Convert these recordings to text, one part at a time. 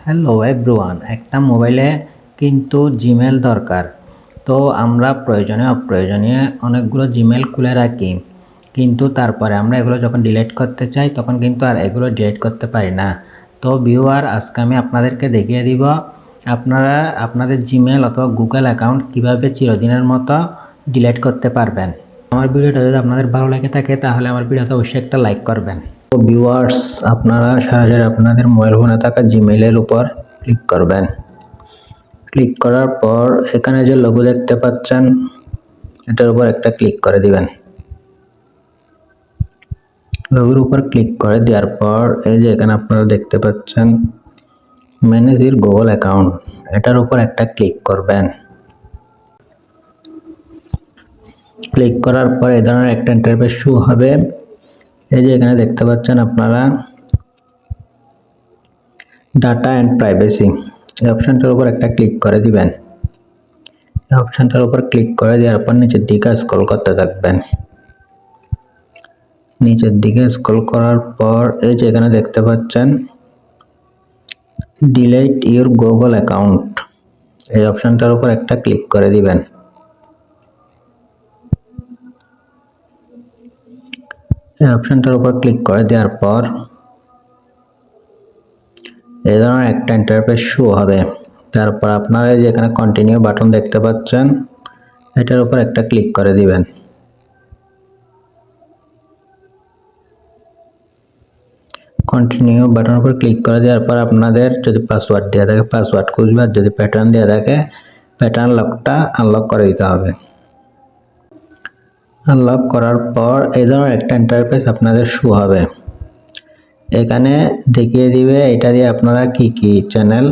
Hello everyone, একটা মোবাইলে কিন্তু জিমেল দরকার। তো আমরা প্রয়োজনীয় অপ্রয়োজনীয় অনেকগুলো জিমেল খুলে রাখি, কিন্তু তারপরে আমরা এগুলো যখন ডিলিট করতে চাই তখন কিন্তু আর এগুলো ডিলিট করতে পারি না। তো ভিউয়ার, আজকে আমি আপনাদেরকে দেখিয়ে দিব আপনারা আপনাদের জিমেল অথবা গুগল অ্যাকাউন্ট কিভাবে চিরদিনের মতো ডিলিট করতে পারবেন। আমার ভিডিওটা যদি আপনাদের ভালো লেগে থাকে তাহলে আমার ভিডিওতে অবশ্যই একটা লাইক করবেন। তো ভিউয়ার্স, আপনারা সরাসরি আপনাদের মোবাইল ফোনে থাকা জিমেইলের উপর ক্লিক করবেন। ক্লিক করার পর এখানে যে লোগো দেখতে পাচ্ছেন এটার উপর একটা ক্লিক করে দিবেন। লোগোর উপর ক্লিক করে দেওয়ার পর এই যে এখানে আপনারা দেখতে পাচ্ছেন ম্যানেজ ইওর গুগল অ্যাকাউন্ট, এটার উপর একটা ক্লিক করবেন। ক্লিক করার পর এই ধরনের একটা ইন্টারফেস শো হবে। এই যে এখানে দেখতে পাচ্ছেন আপনারা ডাটা অ্যান্ড প্রাইভেসি, এই অপশনটার উপর একটা ক্লিক করে দিবেন। এই অপশনটার উপর ক্লিক করে দেওয়ার পর নিচের দিকে স্ক্রল করতে থাকবেন। নিচের দিকে স্ক্রল করার পর এই যে এখানে দেখতে পাচ্ছেন ডিলিট ইওর গুগল অ্যাকাউন্ট, এই অপশনটার উপর একটা ক্লিক করে দিবেন। এই অপশনটার উপর ক্লিক করে দেওয়ার পর এই ধরনের একটা ইন্টারফেস শো হবে। তারপর আপনারা যে এখানে কন্টিনিউ বাটন দেখতে পাচ্ছেন এটার উপর একটা ক্লিক করে দিবেন। কন্টিনিউ বাটনের উপর ক্লিক করে দেওয়ার পর আপনাদের যদি পাসওয়ার্ড দেওয়া থাকে পাসওয়ার্ড খুঁজবে, আর যদি প্যাটার্ন দেওয়া থাকে প্যাটার্ন লকটা আনলক করে দিতে হবে। আনলক করার পর এই ধরনের একটা ইন্টারফেস আপনাদের শো হবে। এখানে দেখিয়ে দিবে এটা দিয়ে আপনারা কি কি চ্যানেল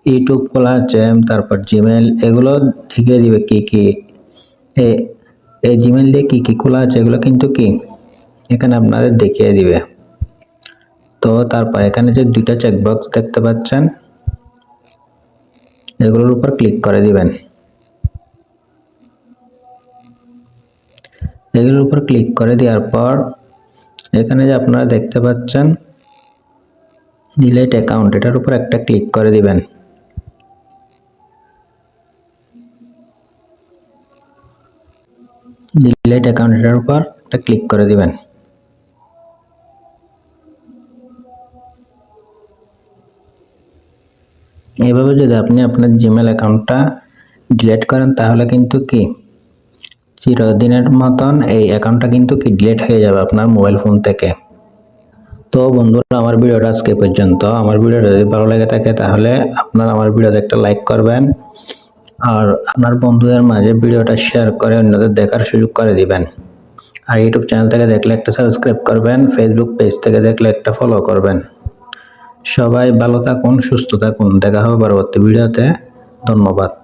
ইউটিউব খোলা আছে, তারপর জিমেল, এগুলো দেখিয়ে দিবে কি কি এই জিমেল দিয়ে কি কি খোলা আছে এগুলো কিন্তু কি এখানে আপনাদের দেখিয়ে দিবে। তো তারপর এখানে যে দুইটা চেকবক্স দেখতে পাচ্ছেন এগুলোর উপর ক্লিক করে দিবেন। এগুলোর উপর ক্লিক করে দেওয়ার পর এখানে যে আপনারা দেখতে পাচ্ছেন ডিলিট অ্যাকাউন্ট, এটার উপর একটা ক্লিক করে দিবেন। ডিলিট অ্যাকাউন্ট, এটার উপর একটা ক্লিক করে দিবেন। এইভাবে যদি আপনি আপনার জিমেল অ্যাকাউন্টটা ডিলিট করেন তাহলে কিন্তু কি চিরদিনের মতন এই অ্যাকাউন্টটা কিন্তু কি ডিলিট হয়ে যাবে আপনার মোবাইল ফোন থেকে। তো বন্ধুরা, আমার ভিডিওটা আজকে পর্যন্ত। আমার ভিডিওটা যদি ভালো লেগে থাকে তাহলে আপনারা আমার ভিডিওতে একটা লাইক করবেন, আর আপনার বন্ধুদের মাঝে ভিডিওটা শেয়ার করে অন্যদের দেখার সুযোগ করে দিবেন। আর ইউটিউব চ্যানেল থেকে দেখলে একটা সাবস্ক্রাইব করবেন, ফেসবুক পেজ থেকে দেখলে একটা ফলো করবেন। সবাই ভালো থাকুন, সুস্থ থাকুন, দেখা হবে পরবর্তী ভিডিওতে। ধন্যবাদ।